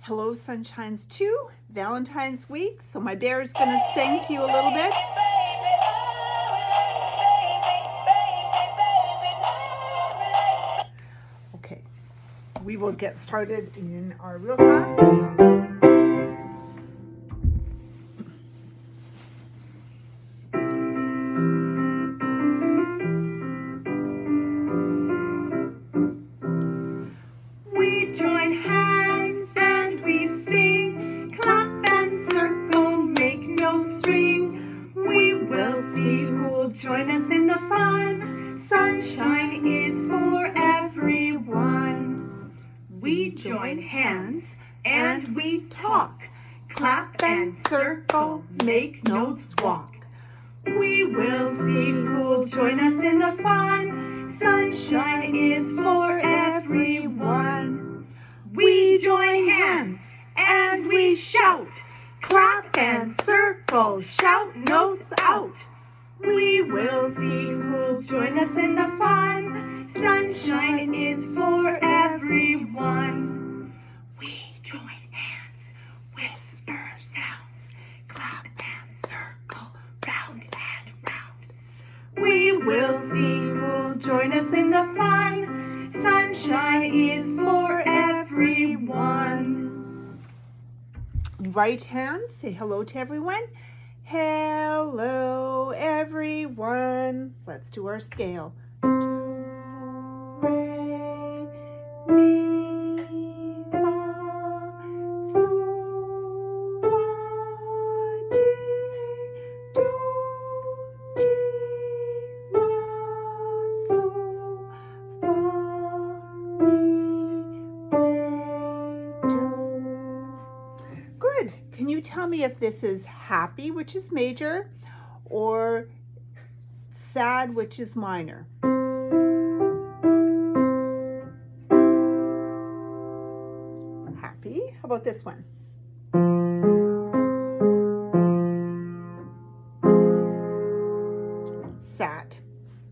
Hello, Sunshines 2, Valentine's week. So my bear is going to sing to you a little bit. Okay, we will get started in our real class. We join hands and we sing, clap and circle, make notes ring. We will see who'll join us in the fun. Sunshine is for everyone. We join hands and we talk, clap and circle, make notes walk. We will see who'll join us in the fun. Sunshine is for everyone. We join hands and we shout, clap and circle, shout notes out. We will see who'll join us in the fun. Sunshine is for everyone. We join hands, whisper sounds, clap and circle, round and round. We will see who'll join us in the fun. Sunshine is for everyone. Right hand, say hello to everyone. Hello, everyone. Let's do our scale. Do, re, mi, fa, sol, la, ti, do, ti, la, sol, fa, mi, re, do. Good. Can you tell me if this is happy, which is major, or sad, which is minor? Happy. How about this one? Sad.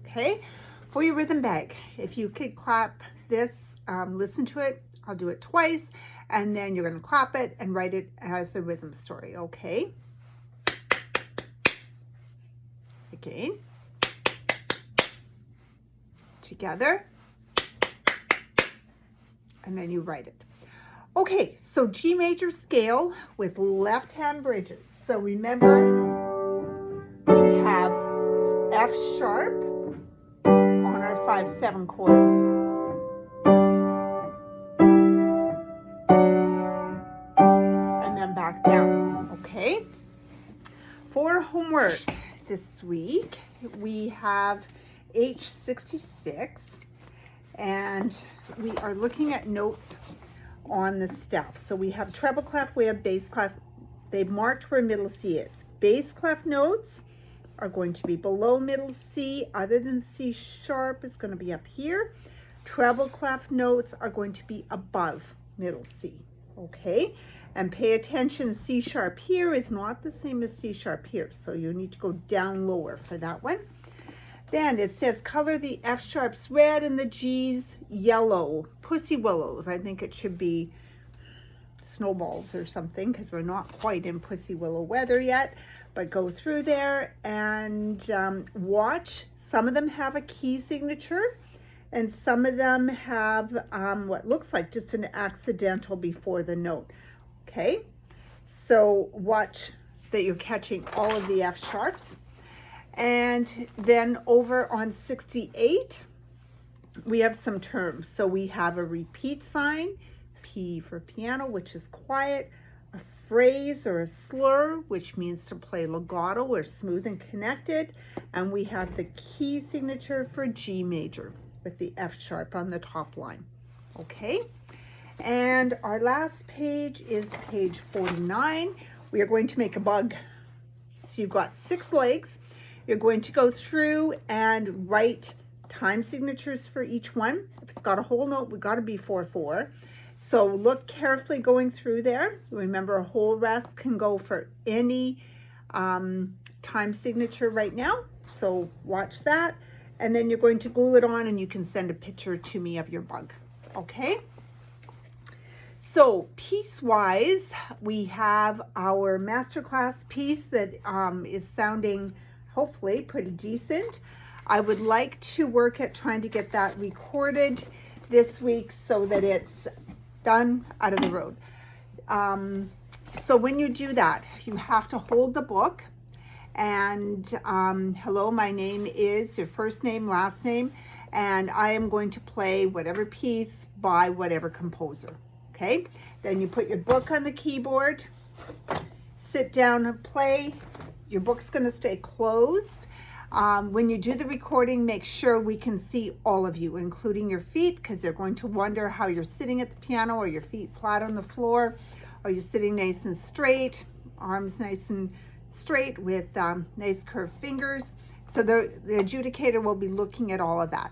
Okay. For your rhythm bag, if you could clap this, listen to it. I'll do it twice, and then you're going to clap it and write it as a rhythm story. Okay. Again. Together. And then you write it. Okay, so G major scale with left hand bridges. So remember, we have F sharp on our 5/7 chord. And then back down, okay? For homework this week, we have H66, and we are looking at notes on the staff. So we have treble clef, we have bass clef. They've marked where middle C is. Bass clef notes are going to be below middle C, other than C sharp is going to be up here. Treble clef notes are going to be above middle C, okay? And pay attention, C sharp here is not the same as C sharp here, so you need to go down lower for that one. Then it says color the F sharps red and the G's yellow. Pussy willows. I think it should be snowballs or something, because we're not quite in pussy willow weather yet. But go through there and watch. Some of them have a key signature, and some of them have what looks like just an accidental before the note. Okay, so watch that you're catching all of the F sharps. And then over on 68, we have some terms. So we have a repeat sign, P for piano, which is quiet, a phrase or a slur, which means to play legato or smooth and connected. And we have the key signature for G major with the F sharp on the top line. Okay. And our last page is page 49. We are going to make a bug. So you've got 6 legs. You're going to go through and write time signatures for each one. If it's got a whole note, we got to be 4/4. So look carefully going through there. Remember, a whole rest can go for any time signature right now. So watch that. And then you're going to glue it on, and you can send a picture to me of your bug. Okay? So piece-wise, we have our masterclass piece that is sounding hopefully pretty decent. I would like to work at trying to get that recorded this week so that it's done, out of the road. So when you do that, you have to hold the book and hello, my name is your first name, last name, and I am going to play whatever piece by whatever composer. Okay, then you put your book on the keyboard, sit down and play. Your book's going to stay closed. When you do the recording, make sure we can see all of you, including your feet, because they're going to wonder how you're sitting at the piano. Are your feet flat on the floor? Are you sitting nice and straight? Arms nice and straight with nice curved fingers. So the adjudicator will be looking at all of that.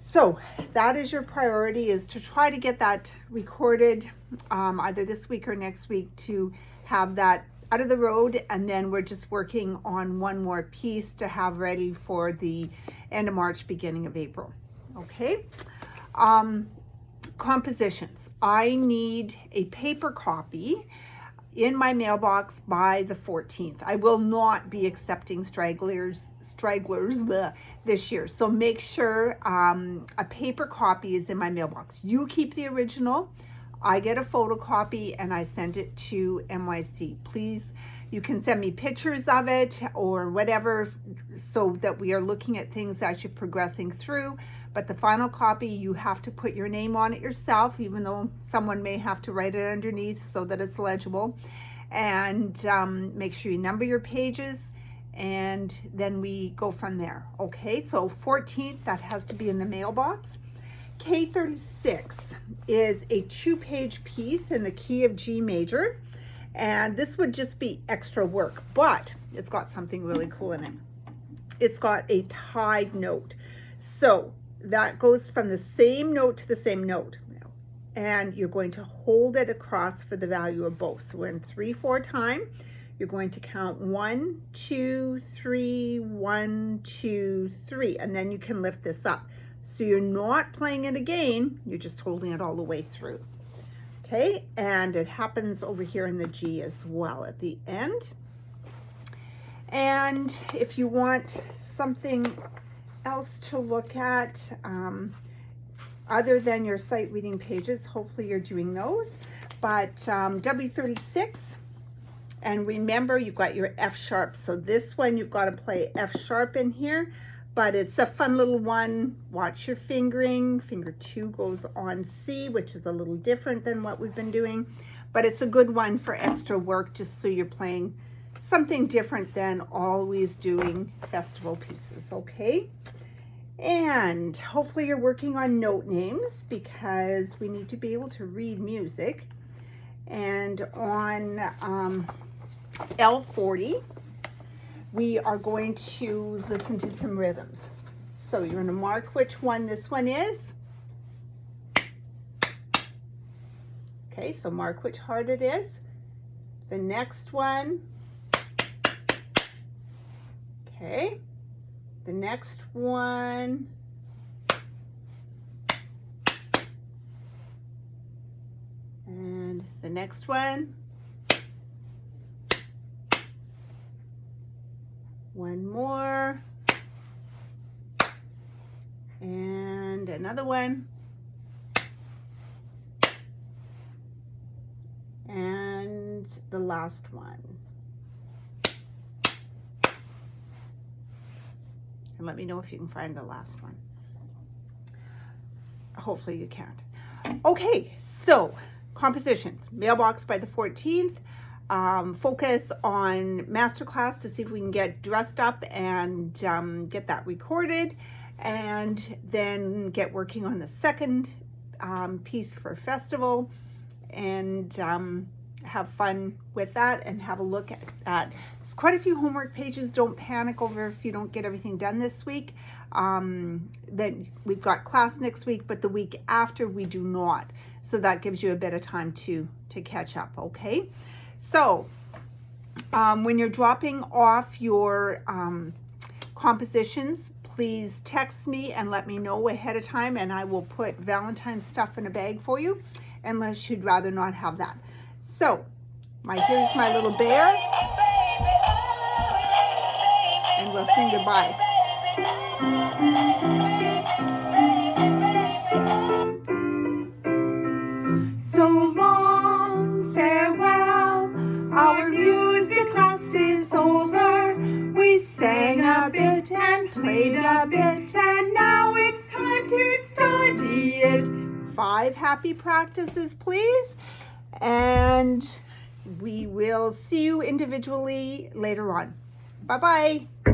So that is your priority, is to try to get that recorded either this week or next week, to have that out of the road. And then we're just working on one more piece to have ready for the end of March, beginning of April. Okay. Compositions. I need a paper copy in my mailbox by the 14th. I will not be accepting stragglers this year. So make sure a paper copy is in my mailbox. You keep the original. I get a photocopy and I send it to NYC. Please, you can send me pictures of it or whatever, so that we are looking at things as you're progressing through. But the final copy, you have to put your name on it yourself, even though someone may have to write it underneath so that it's legible. And make sure you number your pages, and then we go from there. Okay, so 14th, that has to be in the mailbox. K36 is a 2-page piece in the key of G major. And this would just be extra work, but it's got something really cool in it. It's got a tied note. So that goes from the same note to the same note. And you're going to hold it across for the value of both. So in 3/4 time, you're going to count 1, 2, 3, 1, 2, 3, and then you can lift this up. So you're not playing it again, you're just holding it all the way through. Okay, and it happens over here in the G as well at the end. And if you want something else to look at, other than your sight reading pages, hopefully you're doing those, but W36, and remember you've got your F sharp. So this one you've got to play F sharp in here, but it's a fun little one. Watch your fingering. Finger 2 goes on C, which is a little different than what we've been doing, but it's a good one for extra work, just so you're playing something different than always doing festival pieces. Okay. And hopefully you're working on note names, because we need to be able to read music. And on L40, we are going to listen to some rhythms. So you're going to mark which one this one is. Okay, so mark which heart it is. The next one. Okay. The next one. And the next one. One more. And another one. And the last one. And let me know if you can find the last one. Hopefully you can't. Okay, so compositions. Mailbox by the 14th. Focus on masterclass to see if we can get dressed up and get that recorded. And then get working on the second piece for festival. And have fun with that and have a look at it's quite a few homework pages. Don't panic over if you don't get everything done this week. Then we've got class next week, but the week after we do not. So that gives you a bit of time to catch up. Okay, so when you're dropping off your compositions, please text me and let me know ahead of time, and I will put Valentine's stuff in a bag for you. unless you'd rather not have that. So, here's my little bear. And we'll sing goodbye. So long, farewell, our music class is over. We sang a bit and played a bit, and now it's time to study it. 5 happy practices, please. And we will see you individually later on. Bye-bye.